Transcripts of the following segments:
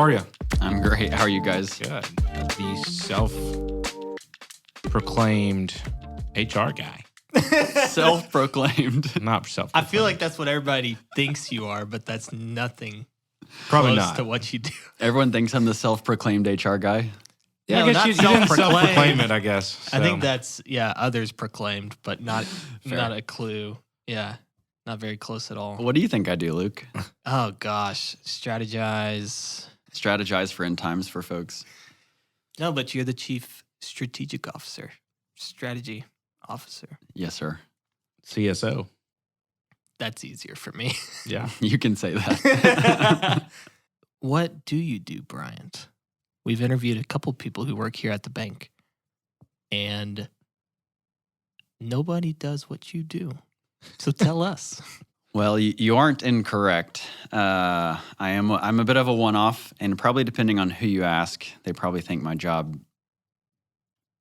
are you? I'm great. How are you guys? Good. The self-proclaimed HR guy. Self-proclaimed. Not self. I feel like that's what everybody thinks you are, but that's nothing Probably close not. to what you do. Everyone thinks I'm the self-proclaimed HR guy. Yeah, No, I guess not you didn't self-proclaimed. self-proclaim it, I guess. I so. think that's, others proclaimed, but not Fair. a clue. Yeah, not very close at all. What do you think I do, Luke? Oh, gosh. Strategize. Strategize for end times for folks. No, but you're the chief strategic officer, strategy officer. Yes, sir. CSO. That's easier for me. Yeah. You can say that. What do you do, Bryant? We've interviewed a couple people who work here at the bank, and nobody does what you do. So tell us. Well, you aren't incorrect. I'm a bit of a one-off, and probably depending on who you ask, they probably think my job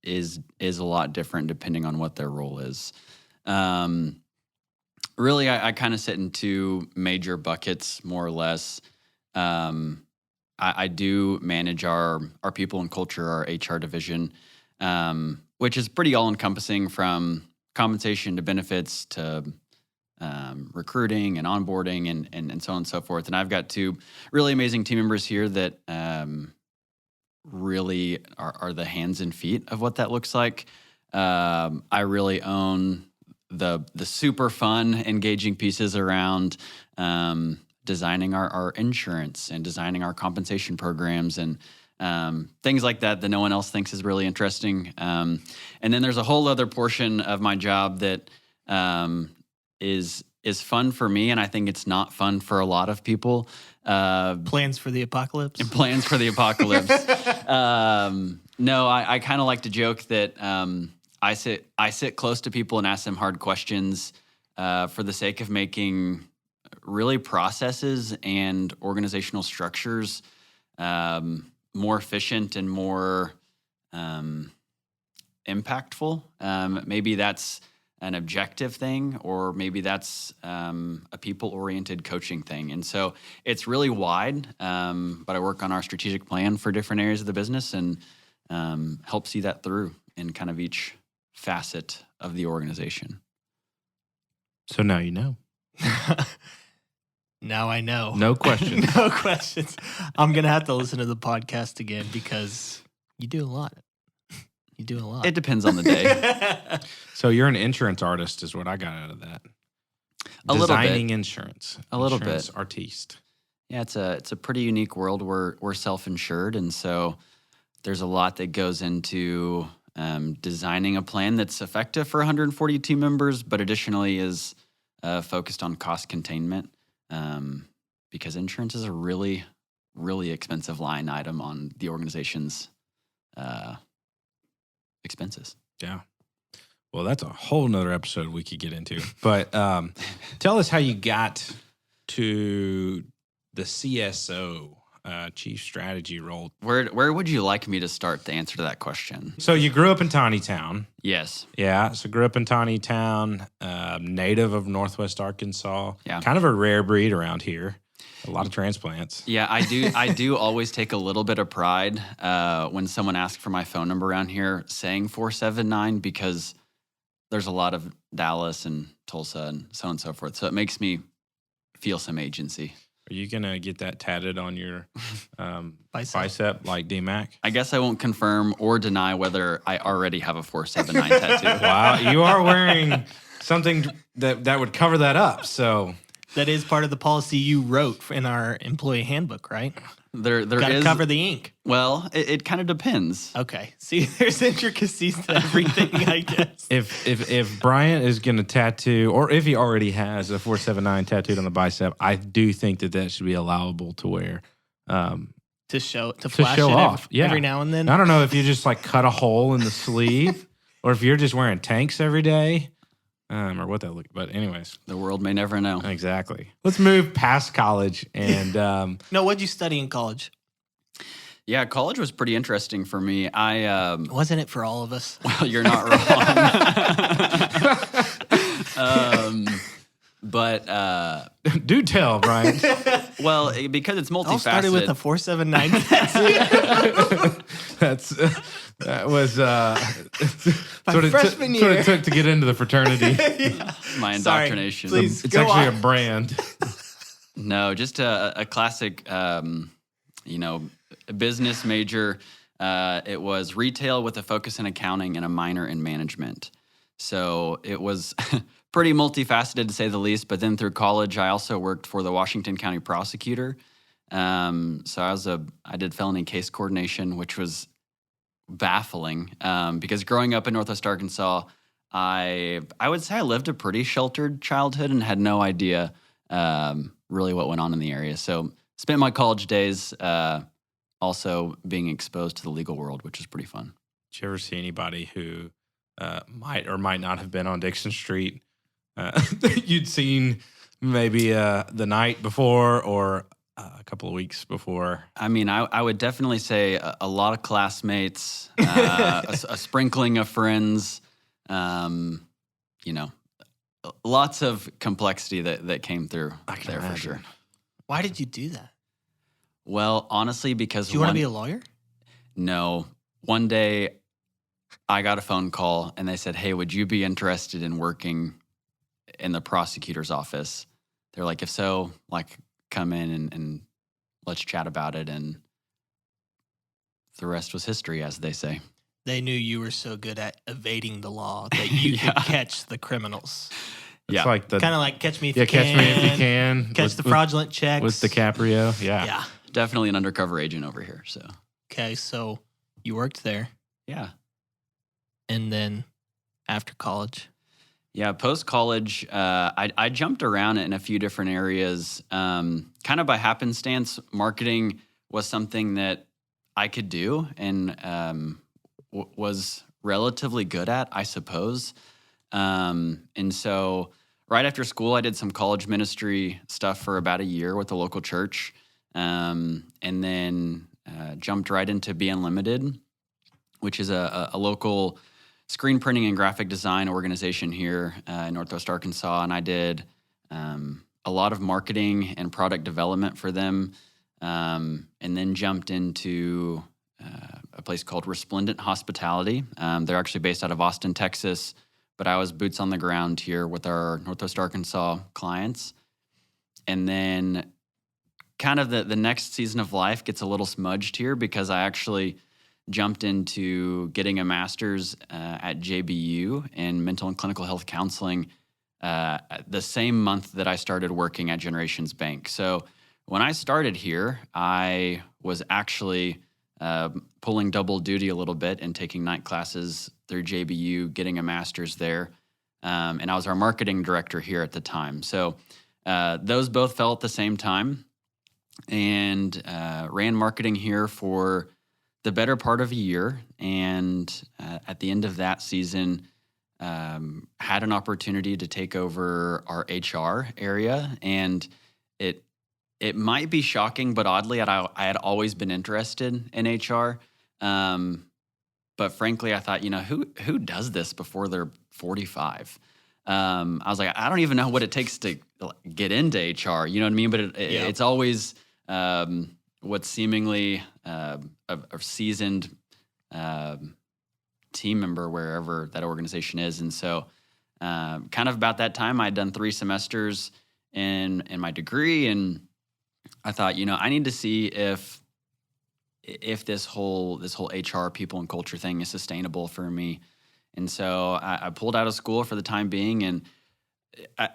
is a lot different depending on what their role is. Really, I kind of sit in two major buckets, more or less. I do manage our people and culture, our HR division, which is pretty all-encompassing from compensation to benefits to recruiting and onboarding and so on and so forth. And I've got two really amazing team members here that really are the hands and feet of what that looks like. I really own the super fun, engaging pieces around designing our insurance and designing our compensation programs and things like that no one else thinks is really interesting. And then there's a whole other portion of my job that is fun for me, and I think it's not fun for a lot of people. Plans for the apocalypse? Plans for the apocalypse. No, I kind of like to joke that I sit close to people and ask them hard questions for the sake of making really processes and organizational structures more efficient and more impactful. Maybe that's an objective thing, or maybe that's a people-oriented coaching thing. And so it's really wide, but I work on our strategic plan for different areas of the business and help see that through in kind of each facet of the organization. So now you know. Now I know. No questions. No questions. I'm going to have to listen to the podcast again because you do a lot. You do a lot. It depends on the day. So you're an insurance artist is what I got out of that. A little bit. Designing insurance. A little Insurance bit. Artiste. Yeah, it's a pretty unique world. We're self-insured, and so there's a lot that goes into designing a plan that's effective for 140 team members, but additionally is focused on cost containment because insurance is a really, really expensive line item on the organization's expenses. Yeah. Well, that's a whole nother episode we could get into. But tell us how you got to the CSO, Chief Strategy role. Where would you like me to start the answer to that question? So you grew up in Tawny Town. Yes. Yeah. So grew up in Tawny Town, native of Northwest Arkansas. Yeah. Kind of a rare breed around here. A lot of transplants. Yeah, I do always take a little bit of pride when someone asks for my phone number around here saying 479 because there's a lot of Dallas and Tulsa and so on and so forth. So it makes me feel some agency. Are you going to get that tatted on your Bicep. like D-Mac? I guess I won't confirm or deny whether I already have a 479 tattoo. Wow, you are wearing something that would cover that up. So That is part of the policy you wrote in our employee handbook, right? There Got to is cover the ink. Well, it kind of depends. Okay. See, there's intricacies to everything, I guess. if Bryant is going to tattoo, or if he already has a 479 tattooed on the bicep, I do think that should be allowable to wear. To flash show it off. every now and then. I don't know if you just like cut a hole in the sleeve, or if you're just wearing tanks every day. Or what that look, but anyways, The world may never know. exactly. Let's move past college and No, what'd you study in college? Yeah, college was pretty interesting for me. Wasn't it for all of us? Well, you're not wrong. But Do tell, Brian. well, because it's All started multifaceted. with a 479. That was freshman sort year. of took to get into the fraternity. My Sorry, indoctrination. please. It's Go actually on. a brand. No, just a classic, business major. It was retail with a focus in accounting and a minor in management. So it was pretty multifaceted to say the least. But then through college, I also worked for the Washington County prosecutor. So I did felony case coordination, which was baffling because growing up in Northwest Arkansas, I would say I lived a pretty sheltered childhood and had no idea really what went on in the area. So spent my college days also being exposed to the legal world, which is pretty fun. Did you ever see anybody who might or might not have been on Dixon Street you'd seen maybe the night before or a couple of weeks before? I mean, I would definitely say a lot of classmates, a sprinkling of friends, lots of complexity that came through there for sure. Why did you do that? Well, honestly, because Do you want to be a lawyer? No. One day I got a phone call and they said, "Hey, would you be interested in working in the prosecutor's office?" They're like, "If so, like come in and let's chat about it." And the rest was history, as they say. They knew you were so good at evading the law that you could catch the criminals. It's like the Kind of like Catch Me If You Catch Can. Me If You Can. Catch the fraudulent checks. With DiCaprio. Yeah. Yeah. Definitely an undercover agent over here. So Okay, so you worked there, yeah. and then after college, Yeah, post-college, I jumped around in a few different areas. Kind of by happenstance, marketing was something that I could do and was relatively good at, I suppose. And so right after school, I did some college ministry stuff for about a year with the local church, and then jumped right into Be Unlimited, which is a local screen printing and graphic design organization here in Northwest Arkansas. And I did a lot of marketing and product development for them, and then jumped into a place called Resplendent Hospitality. They're actually based out of Austin, Texas, but I was boots on the ground here with our Northwest Arkansas clients. And then kind of the next season of life gets a little smudged here because I actually jumped into getting a master's at JBU in mental and clinical health counseling the same month that I started working at Generations Bank. So when I started here, I was actually pulling double duty a little bit and taking night classes through JBU, getting a master's there. And I was our marketing director here at the time. So those both fell at the same time, and ran marketing here for the better part of a year. And at the end of that season, had an opportunity to take over our HR area. And it might be shocking, but oddly, I had always been interested in HR. But frankly, I thought, who does this before they're 45? I was like, I don't even know what it takes to get into HR. You know what I mean? But it's always what's seemingly a seasoned team member wherever that organization is. And so kind of about that time, I had done 3 semesters in my degree, and I thought, I need to see if this whole HR people and culture thing is sustainable for me. And so I pulled out of school for the time being, and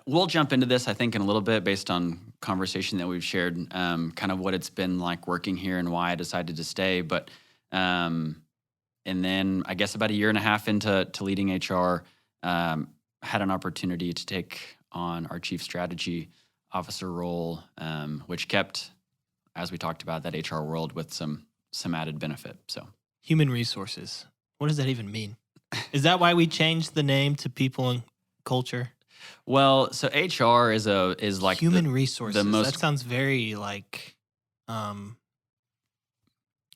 we'll jump into this, I think, in a little bit based on conversation that we've shared, kind of what it's been like working here and why I decided to stay. But and then I guess about a year and a half into leading HR, had an opportunity to take on our chief strategy officer role, which kept, as we talked about, that HR world with some added benefit. So human resources. What does that even mean? Is that why we changed the name to people and culture? Well, so HR is like human resources. The most, that sounds very like kind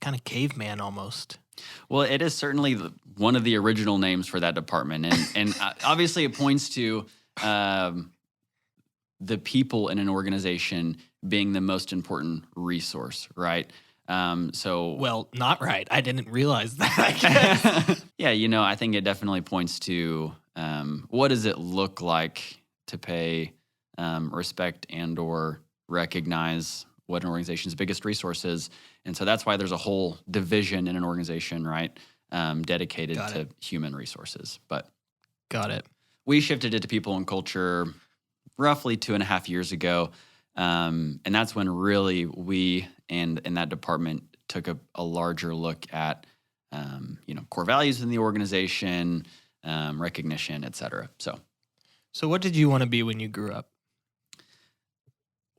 of caveman almost. Well, it is certainly one of the original names for that department, and obviously it points to the people in an organization being the most important resource, right? So Well, not right. I didn't realize that. I guess. yeah, I think it definitely points to what does it look like to pay respect and or recognize what an organization's biggest resource is. And so that's why there's a whole division in an organization, right, dedicated to human resources. But Got it. we shifted it to people and culture roughly 2.5 years ago. And that's when really we and in that department took a larger look at, core values in the organization, recognition, et cetera. So what did you want to be when you grew up?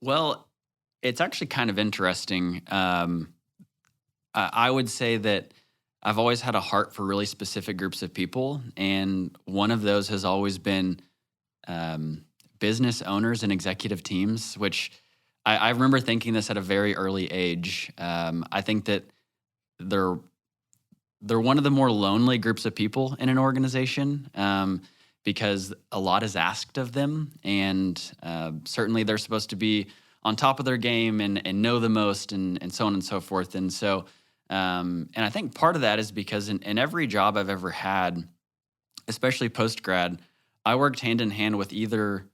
Well, it's actually kind of interesting. I would say that I've always had a heart for really specific groups of people. And one of those has always been business owners and executive teams, which I remember thinking this at a very early age. I think that they're one of the more lonely groups of people in an organization because a lot is asked of them. And certainly they're supposed to be on top of their game and know the most and so on and so forth. And so, and I think part of that is because in every job I've ever had, especially post-grad, I worked hand in hand with either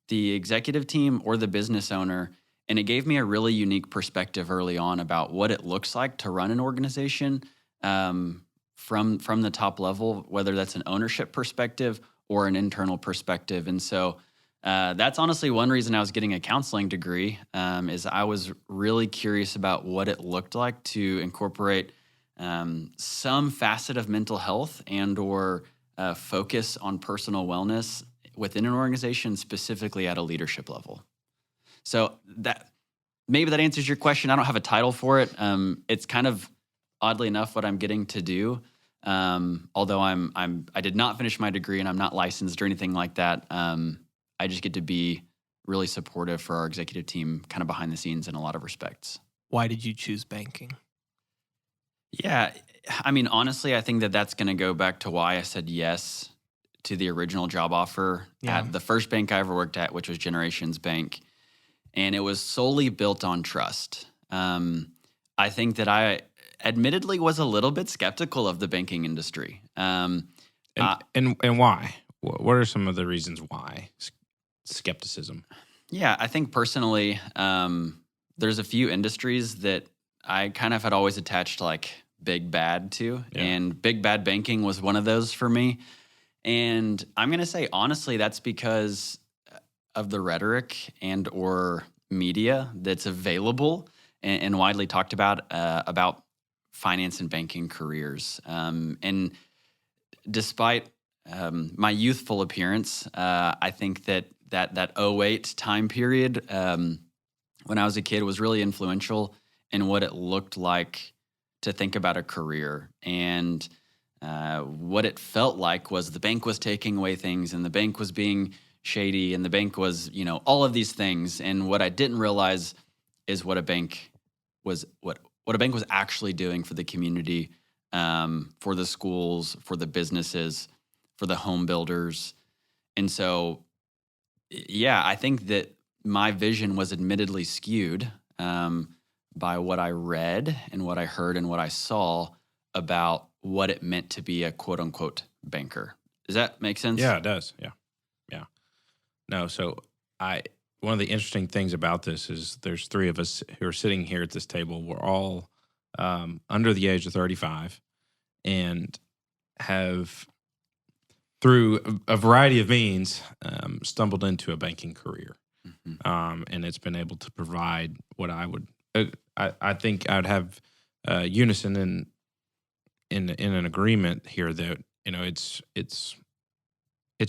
the executive team or the business owner. And it gave me a really unique perspective early on about what it looks like to run an organization from the top level, whether that's an ownership perspective or an internal perspective. And so that's honestly one reason I was getting a counseling degree is I was really curious about what it looked like to incorporate some facet of mental health and or focus on personal wellness within an organization, specifically at a leadership level. So that maybe that answers your question. I don't have a title for it. It's kind of oddly enough what I'm getting to do. Although I did not finish my degree and I'm not licensed or anything like that. I just get to be really supportive for our executive team, kind of behind the scenes in a lot of respects. Why did you choose banking? Yeah, I mean, honestly, I think that's going to go back to why I said yes to the original job offer at the first bank I ever worked at, which was Generations Bank. And it was solely built on trust. I think that I admittedly was a little bit skeptical of the banking industry. And why? What are some of the reasons why skepticism? Yeah, I think personally, there's a few industries that I kind of had always attached like big bad to, and big bad banking was one of those for me. And I'm going to say, honestly, that's because of the rhetoric and or media that's available and widely talked about finance and banking careers. And despite my youthful appearance, I think that 08 time period when I was a kid was really influential in what it looked like to think about a career. And what it felt like was the bank was taking away things and the bank was being shady and the bank was, all of these things. And what I didn't realize is what a bank was actually doing for the community, for the schools, for the businesses, for the home builders. And so, yeah, I think that my vision was admittedly skewed by what I read and what I heard and what I saw about what it meant to be a quote unquote banker. Does that make sense? Yeah, it does. Yeah. No, so one of the interesting things about this is there's three of us who are sitting here at this table. We're all under the age of 35 and have, through a variety of means, stumbled into a banking career. Mm-hmm. And it's been able to provide what I would, I think I'd have unison in an agreement here that, it's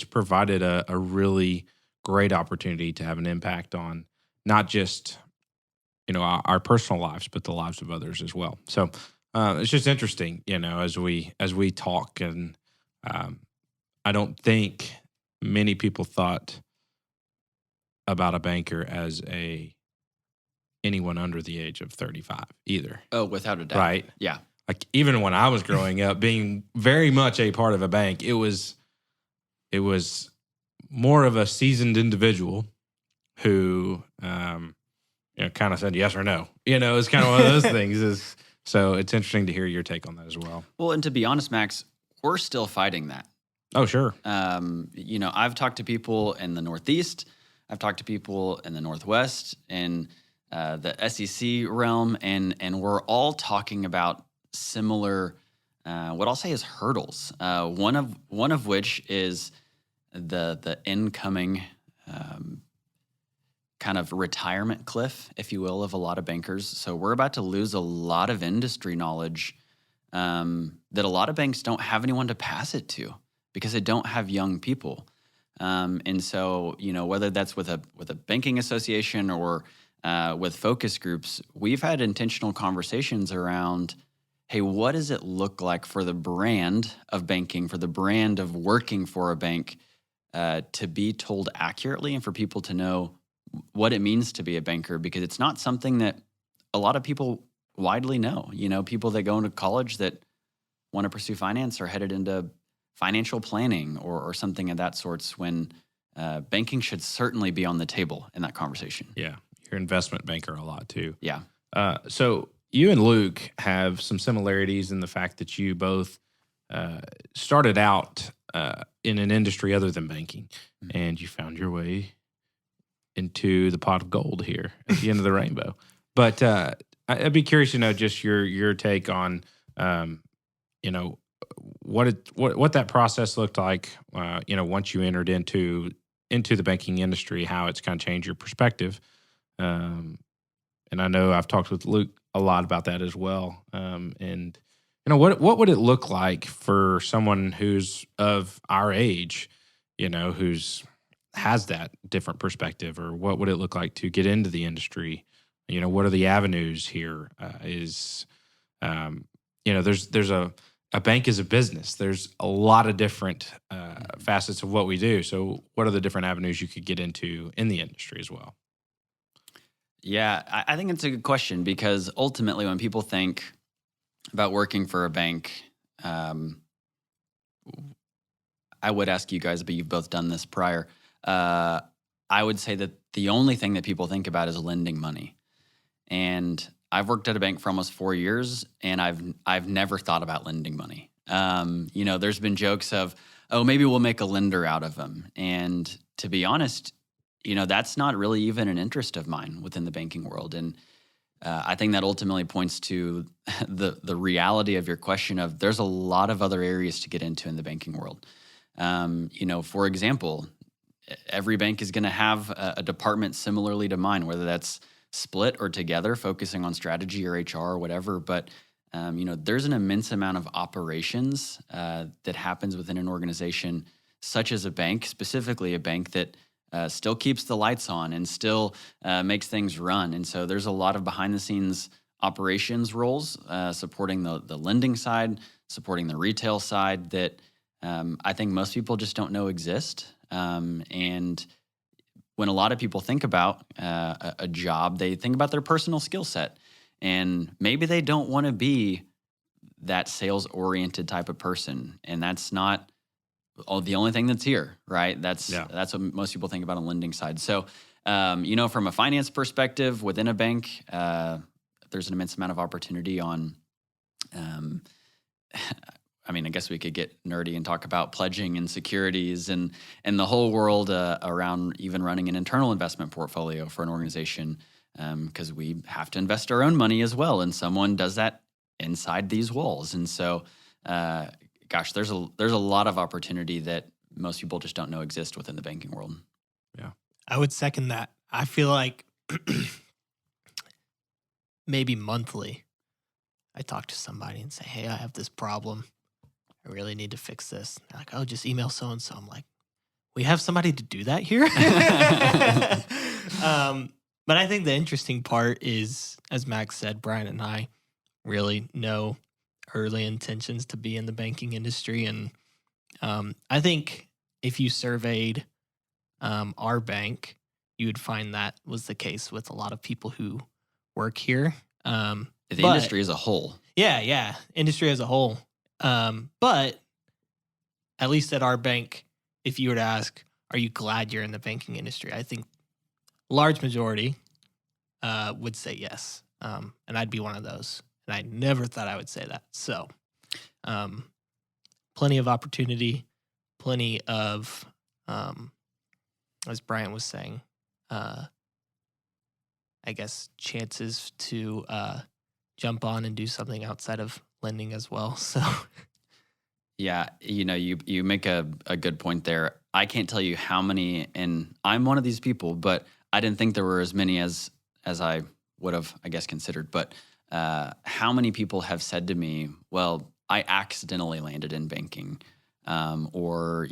provided a really great opportunity to have an impact on not just, our personal lives, but the lives of others as well. So it's just interesting, as we talk, and I don't think many people thought about a banker as anyone under the age of 35 either. Oh, without a doubt. Right? Yeah. Like even when I was growing up, being very much a part of a bank, it was more of a seasoned individual who, kind of said yes or no. It's kind of one of those things. So it's interesting to hear your take on that as well. Well, and to be honest, Max, we're still fighting that. Oh, sure. I've talked to people in the Northeast. I've talked to people in the Northwest, in the SEC realm, and we're all talking about similar, what I'll say is hurdles. One of which is the incoming kind of retirement cliff, if you will, of a lot of bankers. So we're about to lose a lot of industry knowledge that a lot of banks don't have anyone to pass it to because they don't have young people. And so, whether that's with a banking association or with focus groups, we've had intentional conversations around, hey, what does it look like for the brand of banking, for the brand of working for a bank, to be told accurately and for people to know what it means to be a banker? Because it's not something that a lot of people widely know. People that go into college that want to pursue finance are headed into financial planning or something of that sorts, when banking should certainly be on the table in that conversation. Yeah. You're an investment banker a lot too. Yeah. So you and Luke have some similarities in the fact that you both started out in an industry other than banking, and you found your way into the pot of gold here at the end of the rainbow. But I'd be curious to know just your take on, what that process looked like. Once you entered into the banking industry, how it's kind of changed your perspective. And I know I've talked with Luke a lot about that as well. And what would it look like for someone who's of our age, who's has that different perspective, or what would it look like to get into the industry? What are the avenues here? There's a bank is a business. There's a lot of different facets of what we do. So what are the different avenues you could get into in the industry as well? Yeah, I think it's a good question, because ultimately when people think about working for a bank, I would ask you guys, but you've both done this prior. I would say that the only thing that people think about is lending money. And I've worked at a bank for almost 4 years, and I've never thought about lending money. There's been jokes of, oh, maybe we'll make a lender out of them. And to be honest, that's not really even an interest of mine within the banking world. And I think that ultimately points to the reality of your question of there's a lot of other areas to get into in the banking world. For example, every bank is going to have a department similarly to mine, whether that's split or together, focusing on strategy or HR or whatever. But, there's an immense amount of operations that happens within an organization, such as a bank, specifically a bank that still keeps the lights on and still makes things run. And so there's a lot of behind the scenes operations roles supporting the lending side, supporting the retail side that I think most people just don't know exist. And when a lot of people think about a job, they think about their personal skill set. And maybe they don't want to be that sales-oriented type of person. And that's not the only thing that's here, right? That's what most people think about on the lending side. So, from a finance perspective within a bank, there's an immense amount of opportunity on I guess we could get nerdy and talk about pledging and securities and the whole world around even running an internal investment portfolio for an organization, because we have to invest our own money as well, and someone does that inside these walls. And so, there's a lot of opportunity that most people just don't know exist within the banking world. Yeah, I would second that. I feel like maybe monthly, I talk to somebody and say, hey, I have this problem. I really need to fix this. They're like, oh, just email so-and-so. I'm like, we have somebody to do that here? But I think the interesting part is, as Max said, Brian and I really know early intentions to be in the banking industry. And I think if you surveyed our bank, you would find that was the case with a lot of people who work here. The industry as a whole. Yeah, industry as a whole. But at least at our bank, if you were to ask, are you glad you're in the banking industry? I think large majority would say yes. And I'd be one of those. And I never thought I would say that. So plenty of opportunity, plenty of, as Bryant was saying, I guess chances to jump on and do something outside of lending as well. So Yeah, you make a good point there. I can't tell you how many, and I'm one of these people, but I didn't think there were as many as I would have, I guess, considered. But how many people have said to me, well, I accidentally landed in banking, or,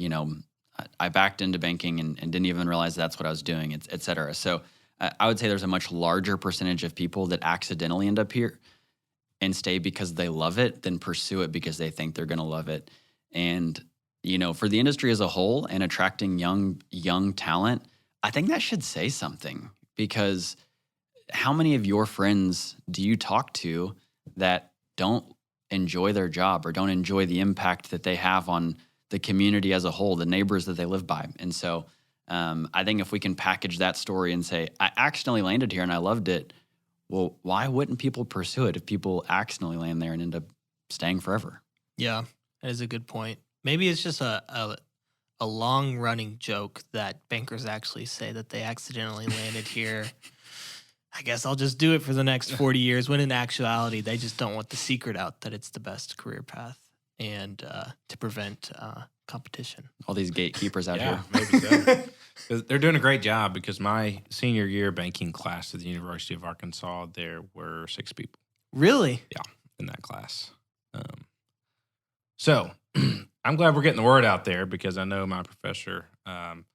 I backed into banking and didn't even realize that's what I was doing, et cetera. So I would say there's a much larger percentage of people that accidentally end up here and stay because they love it than pursue it because they think they're going to love it. And, for the industry as a whole and attracting young talent, I think that should say something, because how many of your friends do you talk to that don't enjoy their job or don't enjoy the impact that they have on the community as a whole, the neighbors that they live by? And so I think if we can package that story and say, I accidentally landed here and I loved it, well, why wouldn't people pursue it if people accidentally land there and end up staying forever? yeah, that is a good point. Maybe it's just a long-running joke that bankers actually say that they accidentally landed here. I guess I'll just do it for the next 40 years, when in actuality, they just don't want the secret out that it's the best career path and to prevent competition. All these gatekeepers out here. Maybe so. 'Cause they're doing a great job, because my senior year banking class at the University of Arkansas, there were 6 people Really? in that class. So I'm glad we're getting the word out there, because I know my professor, Dr.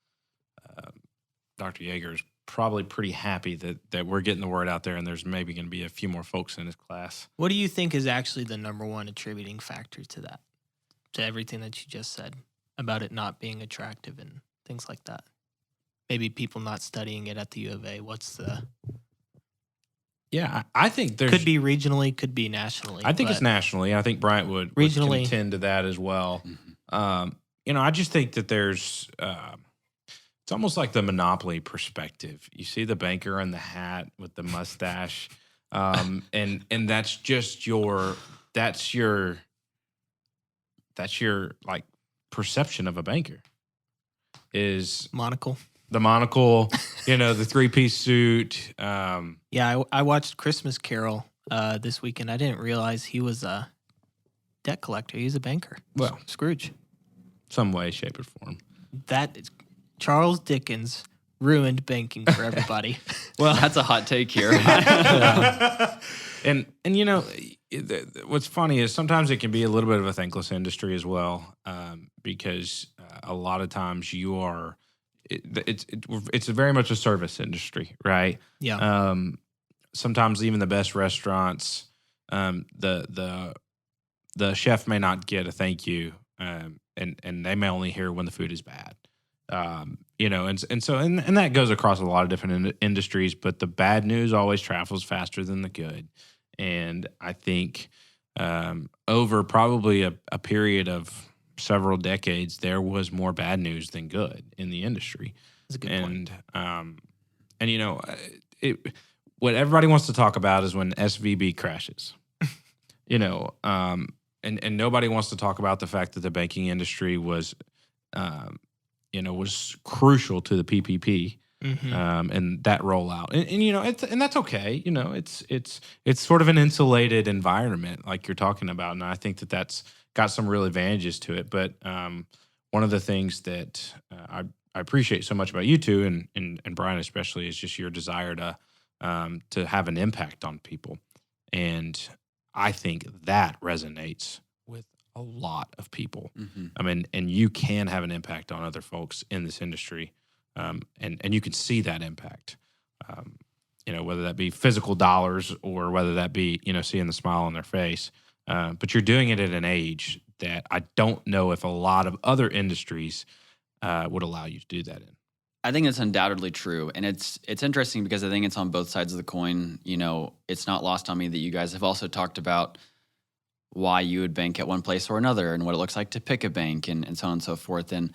Yeager, is probably pretty happy that we're getting the word out there, and there's maybe going to be a few more folks in his class. What do you think is actually the number one attributing factor to that, to everything that you just said about it not being attractive and things like that? Maybe people not studying it at the U of A. What's the... Yeah, I think there's... Could be regionally, could be nationally. I think it's nationally. I think Bryant would Regionally. contend to that as well. Mm-hmm. I just think that there's... it's almost like the monopoly perspective. You see the banker in the hat with the mustache, and that's just your like perception of a banker is Monocle. the monocle, the 3-piece suit. Yeah, I watched Christmas Carol this weekend. I didn't realize he was a debt collector. He's a banker. Well, Scrooge. some way, shape, or form. That is, Charles Dickens ruined banking for everybody. Well, that's a hot take here. And what's funny is sometimes it can be a little bit of a thankless industry as well, because a lot of times you are. It's very much a service industry, right? Yeah. Sometimes even the best restaurants, the chef may not get a thank you, and they may only hear when the food is bad. And so that goes across a lot of different industries, but the bad news always travels faster than the good. And I think over probably a period of several decades, there was more bad news than good in the industry. That's a good point. What everybody wants to talk about is when SVB crashes. And nobody wants to talk about the fact that the banking industry was crucial to the PPP, and that rollout. And that's okay. It's sort of an insulated environment, like you're talking about, and I think that's got some real advantages to it. But one of the things that I appreciate so much about you two and Brian especially is just your desire to have an impact on people, and I think that resonates with a lot of people. Mm-hmm. I mean, and you can have an impact on other folks in this industry, and you can see that impact, whether that be physical dollars or whether that be, seeing the smile on their face. But you're doing it at an age that I don't know if a lot of other industries would allow you to do that in. I think it's undoubtedly true. And it's interesting because I think it's on both sides of the coin. It's not lost on me that you guys have also talked about why you would bank at one place or another and what it looks like to pick a bank and so on and so forth. And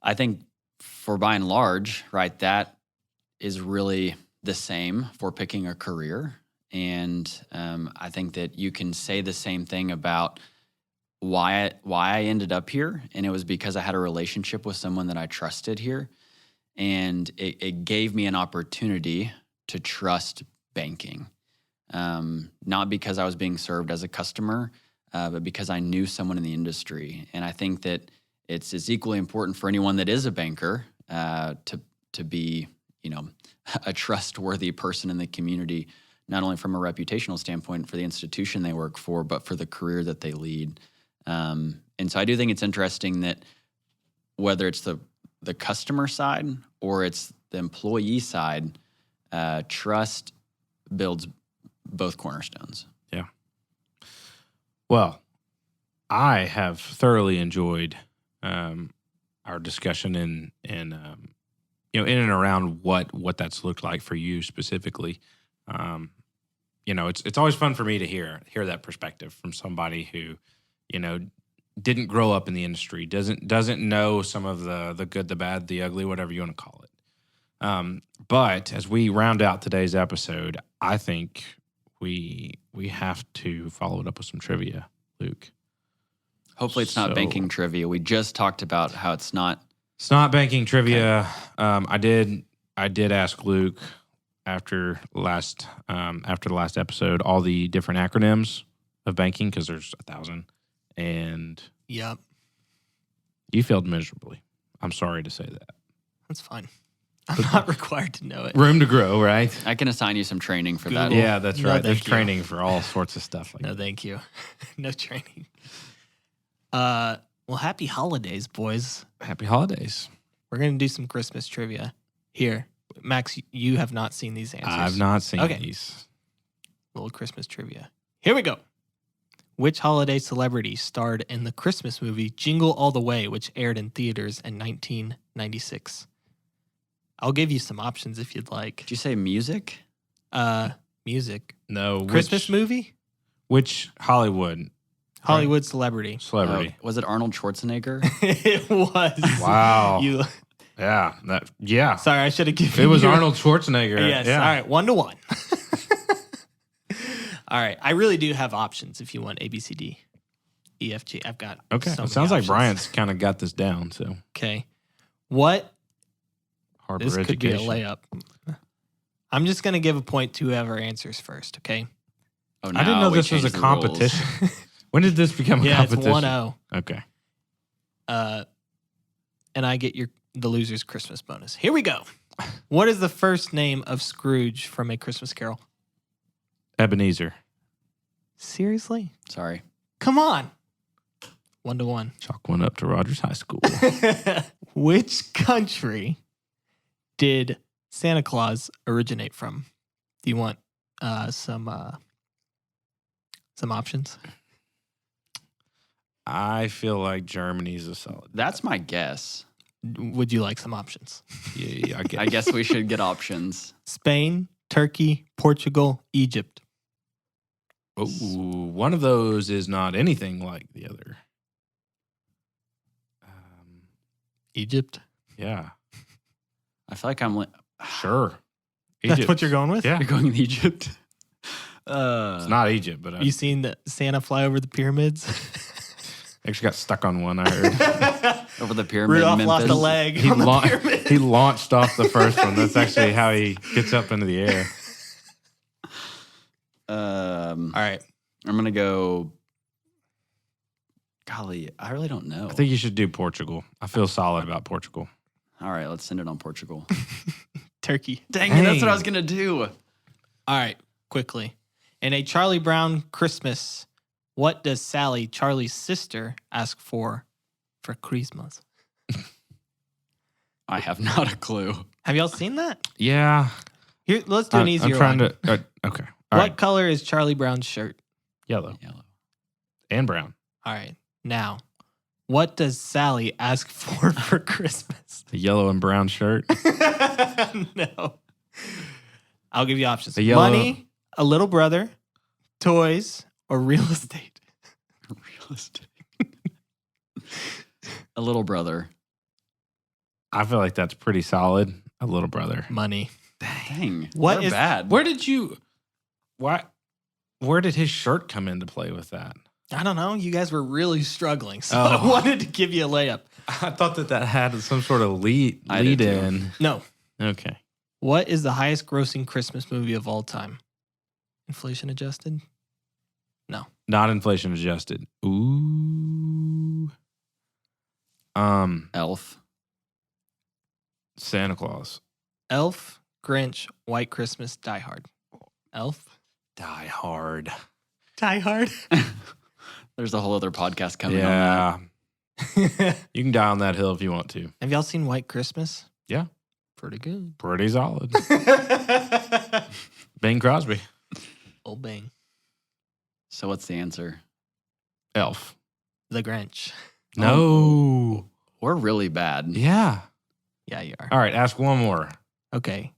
I think for by and large, right, that is really the same for picking a career. And I think that you can say the same thing about why I ended up here. And it was because I had a relationship with someone that I trusted here. And it gave me an opportunity to trust banking. Not because I was being served as a customer, but because I knew someone in the industry. And I think that it's equally important for anyone that is a banker to be, a trustworthy person in the community, not only from a reputational standpoint for the institution they work for, but for the career that they lead. And so I do think it's interesting that whether it's the customer side or it's the employee side, trust builds both cornerstones. Yeah. Well, I have thoroughly enjoyed our discussion in and around what that's looked like for you specifically. It's always fun for me to hear that perspective from somebody who, didn't grow up in the industry, doesn't know some of the good, the bad, the ugly, whatever you want to call it. But as we round out today's episode, I think we have to follow it up with some trivia, Luke. Hopefully it's not banking trivia. We just talked about how it's not. It's not banking trivia. Okay. I did ask Luke after the last episode all the different acronyms of banking, because there's 1,000, and Yep. you failed miserably. I'm sorry to say that. That's fine. I'm not required to know it. Room to grow, right? I can assign you some training for that. Yeah, that's No, right. There's thank you. training for all sorts of stuff like No, that. thank you. No training. Well, happy holidays, boys. Happy holidays. We're going to do some Christmas trivia. Here, Max, you have not seen these answers. I've not seen Okay. these. Little Christmas trivia. Here we go. Which holiday celebrity starred in the Christmas movie Jingle All the Way, which aired in theaters in 1996? I'll give you some options if you'd like. Did you say music? Music. No. Christmas movie? Which Hollywood Hollywood celebrity. celebrity? Was it Arnold Schwarzenegger? It was. Wow. You. Yeah. Sorry, I should have given It was you- Arnold Schwarzenegger. Yes. Yeah. All right. 1-1. All right. I really do have options if you want A, B, C, D, E, F, G. I've got. Okay. so It many sounds like options. Bryant's kind of got this down. So Okay. What? Harbor This could be a education. layup. I'm just going to give a point to whoever answers first. Okay. Oh, I didn't know this was a competition. When did this become a Yeah, it's competition? 1-0. Okay. And I get the loser's Christmas bonus. Here we go. What is the first name of Scrooge from A Christmas Carol? Ebenezer. Seriously? Sorry. Come on. 1-1. Chalk one up to Rogers High School. Which country did Santa Claus originate from? Do you want some options? I feel like Germany's a solid. That's my guess. Would you like some options? Yeah, I guess we should get options. Spain, Turkey, Portugal, Egypt. Ooh, one of those is not anything like the other. Egypt? Yeah, I feel like I'm sure. That's Egypt. what you're going with? Yeah, You're going with Egypt. it's not Egypt, but I You seen the Santa fly over the pyramids? actually got stuck on one. I heard Over the pyramid Rudolph in lost a Memphis. leg he, on the lau- pyramid. he launched off the first one. That's actually how he gets up into the air. All right. I'm going to go. Golly, I really don't know. I think you should do Portugal. I feel solid about Portugal. All right, let's send it on Portugal. Turkey. Dang it, that's what I was Dang. going to do. All right, quickly. In A Charlie Brown Christmas, what does Sally, Charlie's sister, ask for Christmas? I have not a clue. Have y'all seen that? Yeah, Here, let's do an easier I'm trying one. to. Okay, What all right. color is Charlie Brown's shirt? Yellow Yellow. and brown. All right, now, what does Sally ask for Christmas? A yellow and brown shirt. No. I'll give you options. A yellow- Money, a little brother, toys, or real estate. Real estate. A little brother. I feel like that's pretty solid. A little brother. Money. Dang. What We're is- bad? Where did his shirt come into play with that? I don't know. You guys were really struggling, so Oh. I wanted to give you a layup. I thought that had some sort of lead I did too. in. No. Okay. What is the highest grossing Christmas movie of all time? Inflation adjusted? Not inflation adjusted. Ooh. Elf. Santa Claus. Elf, Grinch, White Christmas, Die Hard. Elf? Die Hard. Die Hard? There's a whole other podcast coming on that. Yeah. You can die on that hill if you want to. Have y'all seen White Christmas? Yeah. Pretty good. Pretty solid. Bing Crosby. Old Bang. So what's the answer? Elf. The Grinch. No. We're really bad. Yeah. Yeah, you are. All right. Ask one more. Okay.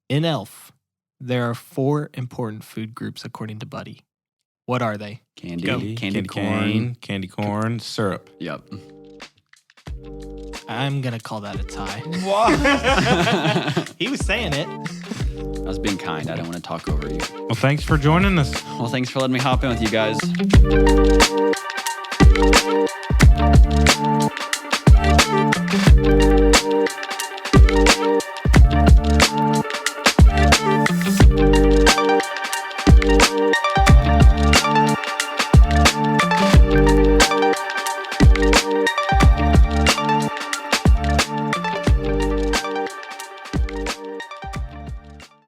In Elf, there are 4 important food groups according to Buddy. What are they? Candy, Go. candy corn. cane, candy corn, syrup. Yep. I'm going to call that a tie. What? He was saying it. I was being kind. I don't want to talk over you. Well, thanks for joining us. Well, thanks for letting me hop in with you guys.